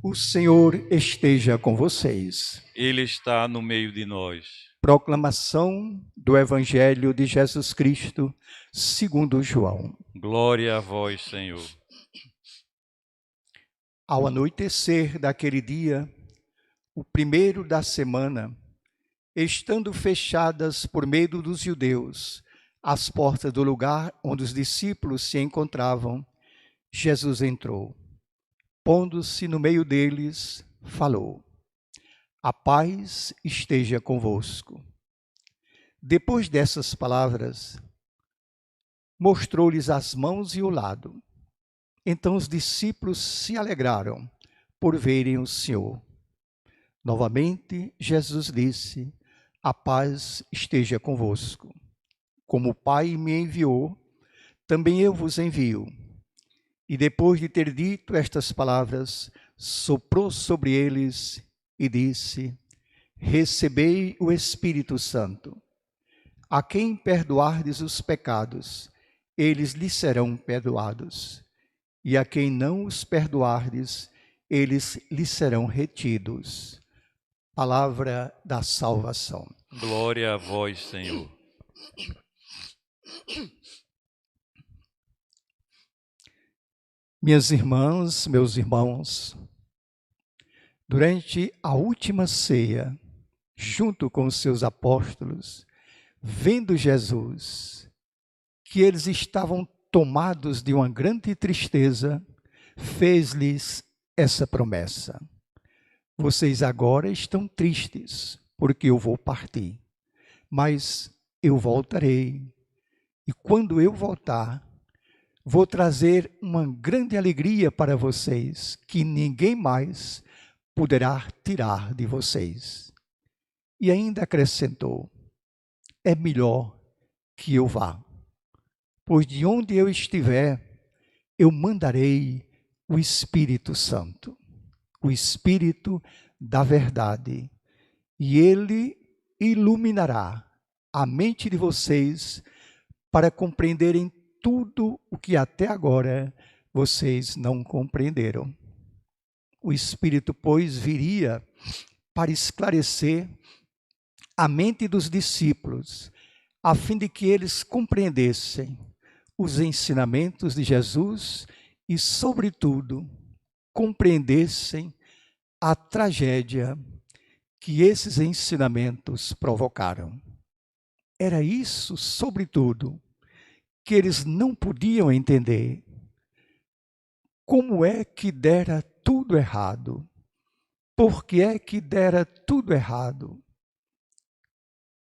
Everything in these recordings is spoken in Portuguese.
O Senhor esteja com vocês. Ele está no meio de nós. Proclamação do Evangelho de Jesus Cristo, segundo João. Glória a vós, Senhor. Ao anoitecer daquele dia, o primeiro da semana, estando fechadas por medo dos judeus as portas do lugar onde os discípulos se encontravam, Jesus entrou. Pondo-se no meio deles, falou: A paz esteja convosco. Depois dessas palavras, mostrou-lhes as mãos e o lado. Então os discípulos se alegraram por verem o Senhor. Novamente, Jesus disse: A paz esteja convosco. Como o Pai me enviou, também eu vos envio. E depois de ter dito estas palavras, soprou sobre eles e disse: Recebei o Espírito Santo. A quem perdoardes os pecados, eles lhes serão perdoados. E a quem não os perdoardes, eles lhes serão retidos. Palavra da salvação. Glória a vós, Senhor. Minhas irmãs, meus irmãos, durante a última ceia, junto com os seus apóstolos, vendo Jesus, que eles estavam tomados de uma grande tristeza, fez-lhes essa promessa: Vocês agora estão tristes, porque eu vou partir, mas eu voltarei, e quando eu voltar, vou trazer uma grande alegria para vocês, que ninguém mais poderá tirar de vocês. E ainda acrescentou: É melhor que eu vá, pois de onde eu estiver, eu mandarei o Espírito Santo, o Espírito da verdade, e ele iluminará a mente de vocês para compreenderem tudo o que até agora vocês não compreenderam. O Espírito, pois, viria para esclarecer a mente dos discípulos, a fim de que eles compreendessem os ensinamentos de Jesus e, sobretudo, compreendessem a tragédia que esses ensinamentos provocaram. Era isso, sobretudo, que eles não podiam entender. Como é que dera tudo errado? Por que é que dera tudo errado?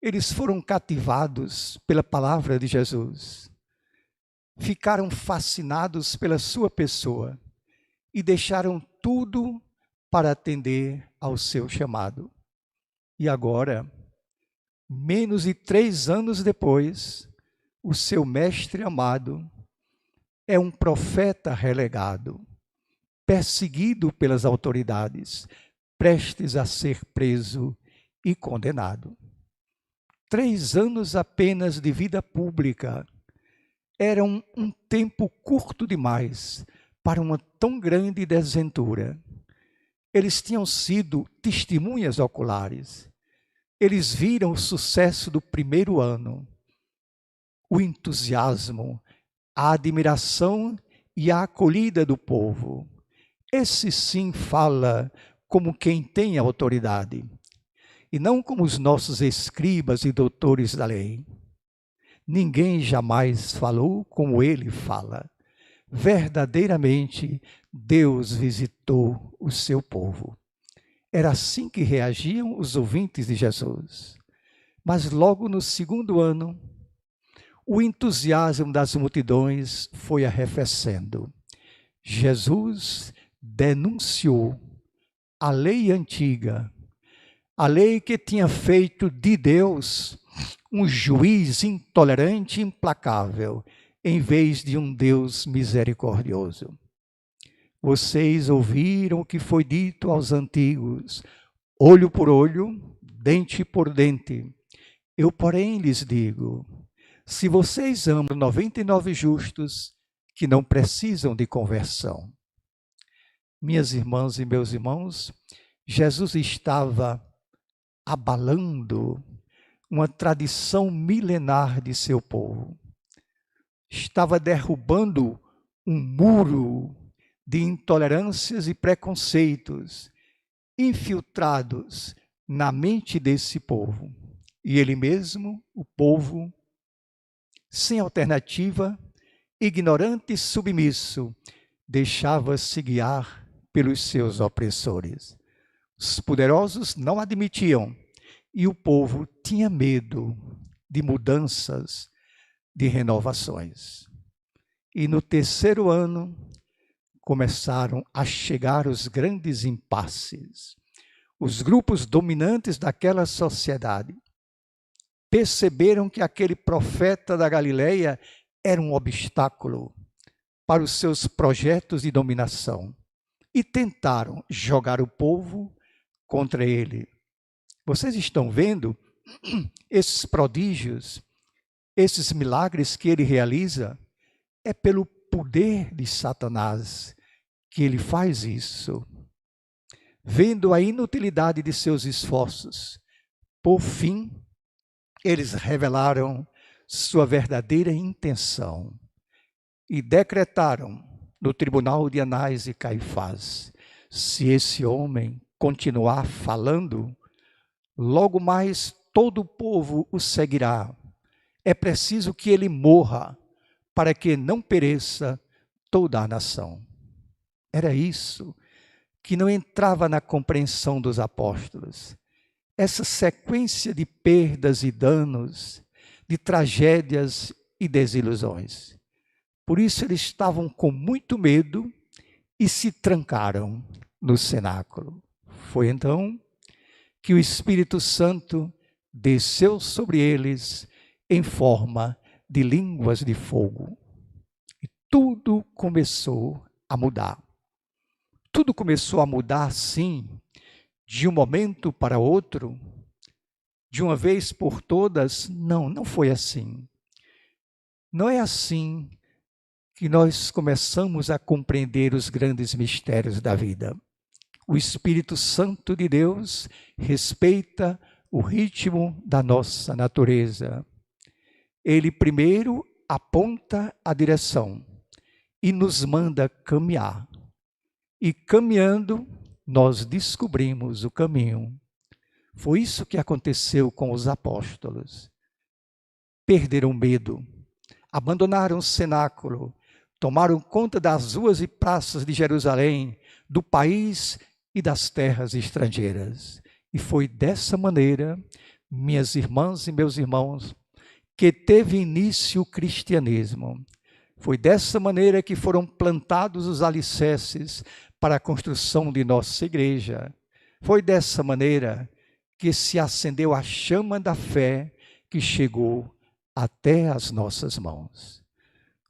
Eles foram cativados pela palavra de Jesus, ficaram fascinados pela sua pessoa e deixaram tudo para atender ao seu chamado. E agora, menos de 3 anos depois, o seu mestre amado é um profeta relegado, perseguido pelas autoridades, prestes a ser preso e condenado. 3 anos apenas de vida pública eram um tempo curto demais para uma tão grande desventura. Eles tinham sido testemunhas oculares. Eles viram o sucesso do primeiro ano, o entusiasmo, a admiração e a acolhida do povo. Esse sim fala como quem tem autoridade, e não como os nossos escribas e doutores da lei. Ninguém jamais falou como ele fala. Verdadeiramente, Deus visitou o seu povo. Era assim que reagiam os ouvintes de Jesus. Mas logo no segundo ano, o entusiasmo das multidões foi arrefecendo. Jesus denunciou a lei antiga, a lei que tinha feito de Deus um juiz intolerante e implacável, em vez de um Deus misericordioso. Vocês ouviram o que foi dito aos antigos: olho por olho, dente por dente. Eu, porém, lhes digo: se vocês amam 99 justos que não precisam de conversão, Minhas irmãs e meus irmãos, Jesus estava abalando uma tradição milenar de seu povo. Estava derrubando um muro de intolerâncias e preconceitos infiltrados na mente desse povo. E ele mesmo, o povo, sem alternativa, ignorante e submisso, deixava-se guiar pelos seus opressores. Os poderosos não admitiam e o povo tinha medo de mudanças, de renovações. E no terceiro ano começaram a chegar os grandes impasses. Os grupos dominantes daquela sociedade perceberam que aquele profeta da Galileia era um obstáculo para os seus projetos de dominação e tentaram jogar o povo contra ele. Vocês estão vendo esses prodígios, esses milagres que ele realiza? É pelo poder de Satanás que ele faz isso. Vendo a inutilidade de seus esforços, por fim, eles revelaram sua verdadeira intenção e decretaram no tribunal de Anás e Caifás: se esse homem continuar falando, logo mais todo o povo o seguirá. É preciso que ele morra para que não pereça toda a nação. Era isso que não entrava na compreensão dos apóstolos. Essa sequência de perdas e danos, de tragédias e desilusões. Por isso eles estavam com muito medo e se trancaram no cenáculo. Foi então que o Espírito Santo desceu sobre eles em forma de línguas de fogo. E tudo começou a mudar. Tudo começou a mudar, sim, de um momento para outro, de uma vez por todas. Não foi assim. Não é assim que nós começamos a compreender os grandes mistérios da vida. O Espírito Santo de Deus respeita o ritmo da nossa natureza. Ele primeiro aponta a direção e nos manda caminhar. E caminhando, nós descobrimos o caminho. Foi isso que aconteceu com os apóstolos. Perderam medo, abandonaram o cenáculo, tomaram conta das ruas e praças de Jerusalém, do país e das terras estrangeiras. E foi dessa maneira, minhas irmãs e meus irmãos, que teve início o cristianismo. Foi dessa maneira que foram plantados os alicerces para a construção de nossa igreja. Foi dessa maneira que se acendeu a chama da fé que chegou até as nossas mãos.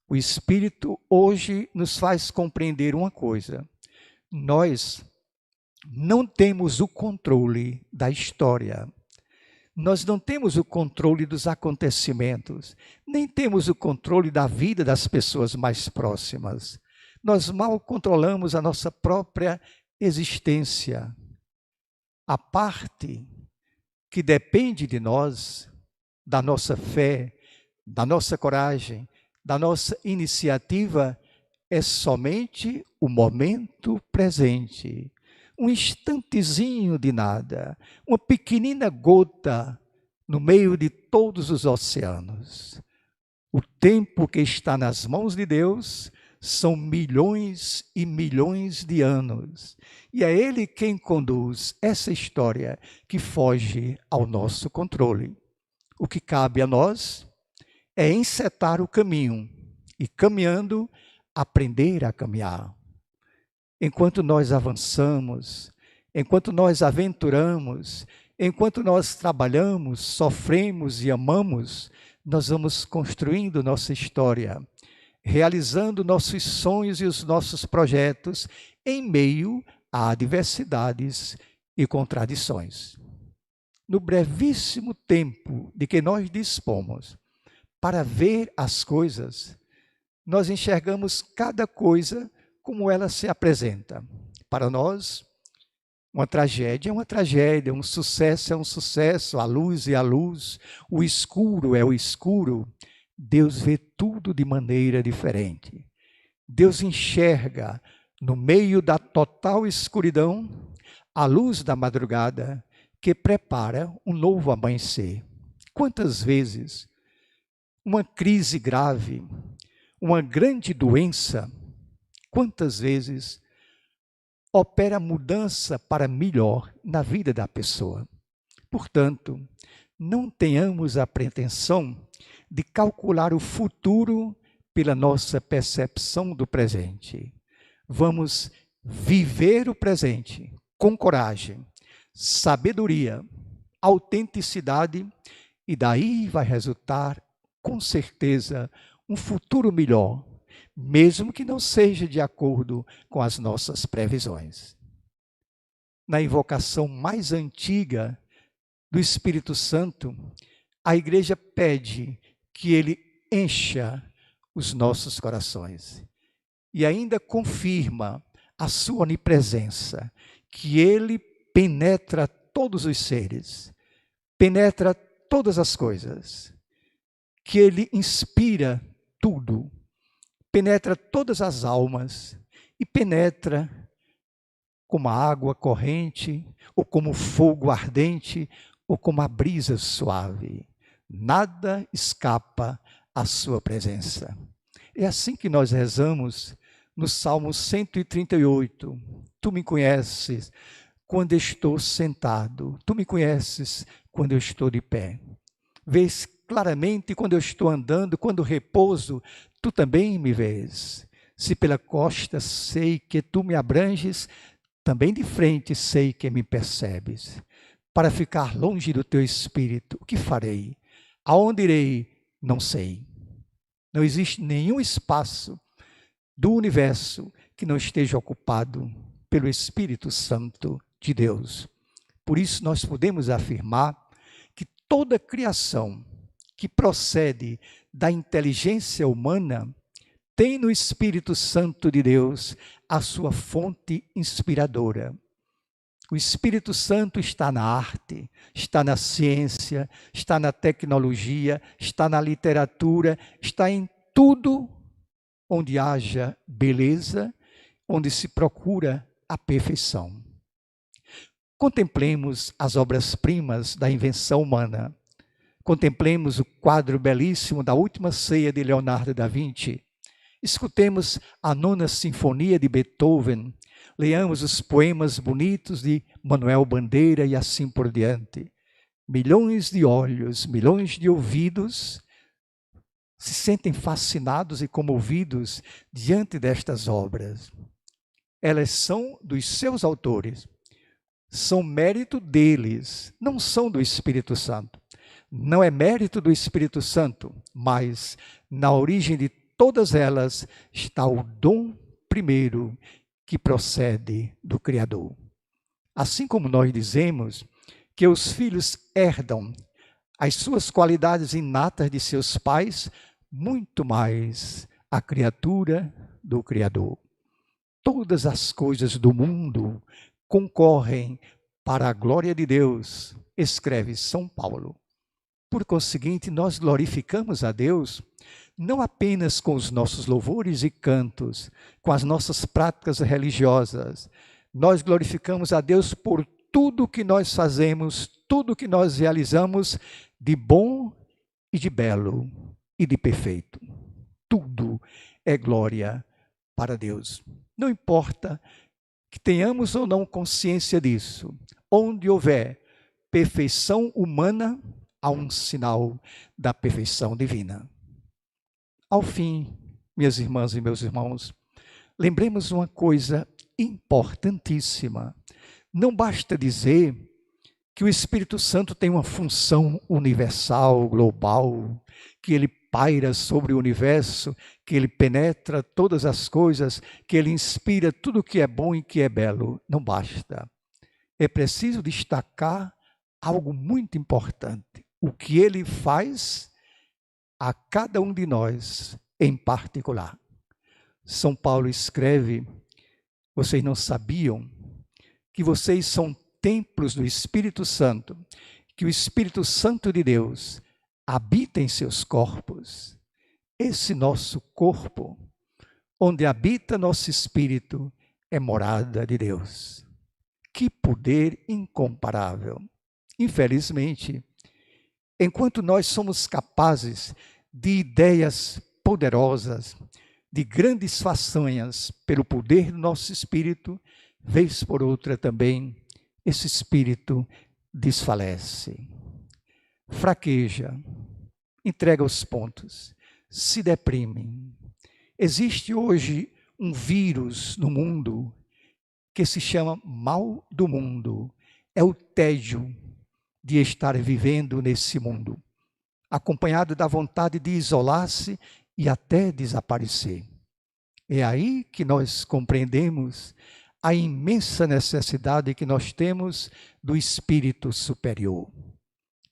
O Espírito hoje nos faz compreender uma coisa: nós não temos o controle da história. Nós não temos o controle dos acontecimentos, nem temos o controle da vida das pessoas mais próximas. Nós mal controlamos a nossa própria existência. A parte que depende de nós, da nossa fé, da nossa coragem, da nossa iniciativa, é somente o momento presente. Um instantezinho de nada, uma pequenina gota no meio de todos os oceanos. O tempo que está nas mãos de Deus são milhões e milhões de anos. E é Ele quem conduz essa história que foge ao nosso controle. O que cabe a nós é encetar o caminho e, caminhando, aprender a caminhar. Enquanto nós avançamos, enquanto nós aventuramos, enquanto nós trabalhamos, sofremos e amamos, nós vamos construindo nossa história, realizando nossos sonhos e os nossos projetos em meio a adversidades e contradições. No brevíssimo tempo de que nós dispomos para ver as coisas, nós enxergamos cada coisa como ela se apresenta. Para nós, uma tragédia é uma tragédia, um sucesso é um sucesso, a luz é a luz, o escuro é o escuro. Deus vê tudo de maneira diferente. Deus enxerga no meio da total escuridão a luz da madrugada que prepara um novo amanhecer. Quantas vezes uma crise grave, uma grande doença, quantas vezes opera mudança para melhor na vida da pessoa. Portanto, não tenhamos a pretensão de calcular o futuro pela nossa percepção do presente. Vamos viver o presente com coragem, sabedoria, autenticidade, e daí vai resultar, com certeza, um futuro melhor, mesmo que não seja de acordo com as nossas previsões. Na invocação mais antiga do Espírito Santo, a igreja pede que ele encha os nossos corações e ainda confirma a sua onipresença, que ele penetra todos os seres, penetra todas as coisas, que ele inspira tudo, penetra todas as almas e penetra como a água corrente, ou como fogo ardente, ou como a brisa suave. Nada escapa à sua presença. É assim que nós rezamos no Salmo 138. Tu me conheces quando estou sentado, tu me conheces quando eu estou de pé. Vês claramente quando eu estou andando, quando repouso, tu também me vês. Se pela costa sei que tu me abranges, também de frente sei que me percebes. Para ficar longe do teu espírito, o que farei? Aonde irei? Não sei. Não existe nenhum espaço do universo que não esteja ocupado pelo Espírito Santo de Deus. Por isso nós podemos afirmar que toda criação que procede da inteligência humana tem no Espírito Santo de Deus a sua fonte inspiradora. O Espírito Santo está na arte, está na ciência, está na tecnologia, está na literatura, está em tudo onde haja beleza, onde se procura a perfeição. Contemplemos as obras-primas da invenção humana. Contemplemos o quadro belíssimo da Última Ceia de Leonardo da Vinci. Escutemos a Nona Sinfonia de Beethoven. Leamos os poemas bonitos de Manuel Bandeira e assim por diante. Milhões de olhos, milhões de ouvidos se sentem fascinados e comovidos diante destas obras. Elas são dos seus autores, são mérito deles, não são do Espírito Santo. Não é mérito do Espírito Santo, mas na origem de todas elas está o dom primeiro que procede do Criador. Assim como nós dizemos que os filhos herdam as suas qualidades inatas de seus pais, muito mais a criatura do Criador. Todas as coisas do mundo concorrem para a glória de Deus, escreve São Paulo. Por conseguinte, nós glorificamos a Deus não apenas com os nossos louvores e cantos, com as nossas práticas religiosas. Nós glorificamos a Deus por tudo que nós fazemos, tudo que nós realizamos de bom e de belo e de perfeito. Tudo é glória para Deus. Não importa que tenhamos ou não consciência disso. Onde houver perfeição humana, há um sinal da perfeição divina. Ao fim, minhas irmãs e meus irmãos, lembremos uma coisa importantíssima. Não basta dizer que o Espírito Santo tem uma função universal, global, que ele paira sobre o universo, que ele penetra todas as coisas, que ele inspira tudo que é bom e que é belo. Não basta. É preciso destacar algo muito importante. O que ele faz a cada um de nós em particular. São Paulo escreve, Vocês não sabiam que vocês são templos do Espírito Santo, que o Espírito Santo de Deus habita em seus corpos? Esse nosso corpo, onde habita nosso espírito, é morada de Deus. Que poder incomparável! Infelizmente, enquanto nós somos capazes de ideias poderosas, de grandes façanhas pelo poder do nosso espírito, vez por outra também, esse espírito desfalece, fraqueja, entrega os pontos, se deprime. Existe hoje um vírus no mundo que se chama mal do mundo. É o tédio de estar vivendo nesse mundo, acompanhado da vontade de isolar-se e até desaparecer. É aí que nós compreendemos a imensa necessidade que nós temos do espírito superior.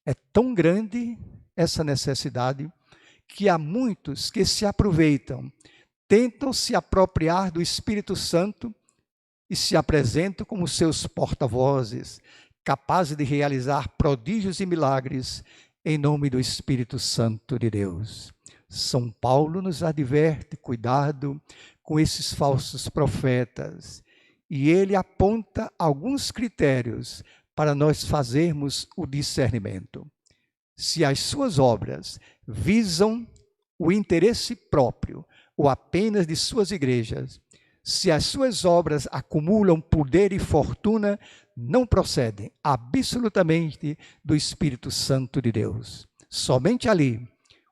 É tão grande essa necessidade que há muitos que se aproveitam, tentam se apropriar do Espírito Santo e se apresentam como seus porta-vozes, capazes de realizar prodígios e milagres em nome do Espírito Santo de Deus. São Paulo nos adverte, cuidado com esses falsos profetas, e ele aponta alguns critérios para nós fazermos o discernimento. Se as suas obras visam o interesse próprio ou apenas de suas igrejas, se as suas obras acumulam poder e fortuna, não procedem absolutamente do Espírito Santo de Deus. Somente ali,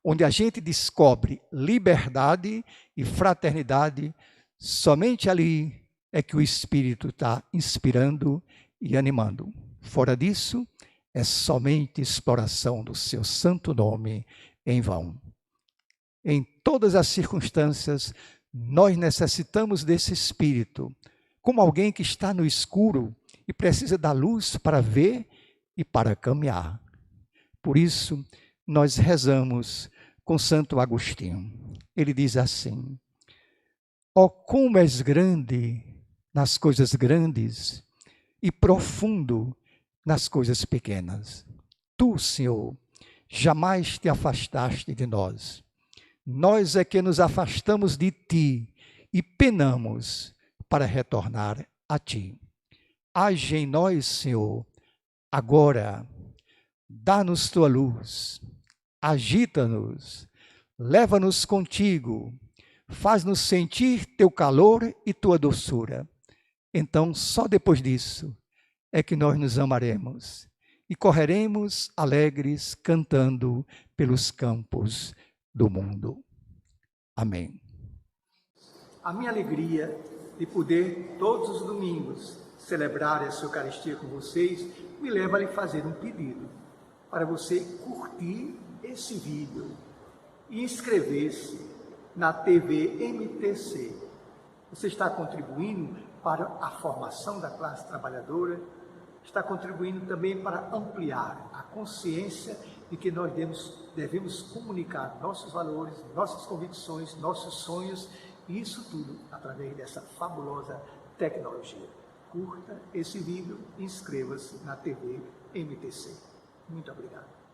onde a gente descobre liberdade e fraternidade, somente ali é que o Espírito está inspirando e animando. Fora disso, é somente exploração do seu santo nome em vão. Em todas as circunstâncias, nós necessitamos desse Espírito, como alguém que está no escuro e precisa da luz para ver e para caminhar. Por isso, nós rezamos com Santo Agostinho. Ele diz assim: ó, como és grande nas coisas grandes e profundo nas coisas pequenas. Tu, Senhor, jamais te afastaste de nós. Nós é que nos afastamos de ti e penamos para retornar a ti. Age em nós, Senhor, agora. Dá-nos tua luz, agita-nos, leva-nos contigo, faz-nos sentir teu calor e tua doçura. Então, só depois disso é que nós nos amaremos e correremos alegres cantando pelos campos do mundo. Amém. A minha alegria de poder todos os domingos celebrar essa Eucaristia com vocês me leva a lhe fazer um pedido para você curtir esse vídeo e inscrever-se na TV MTC. Você está contribuindo para a formação da classe trabalhadora, está contribuindo também para ampliar a consciência de que nós devemos comunicar nossos valores, nossas convicções, nossos sonhos, e isso tudo através dessa fabulosa tecnologia. Curta esse vídeo e inscreva-se na TV MTC. Muito obrigado.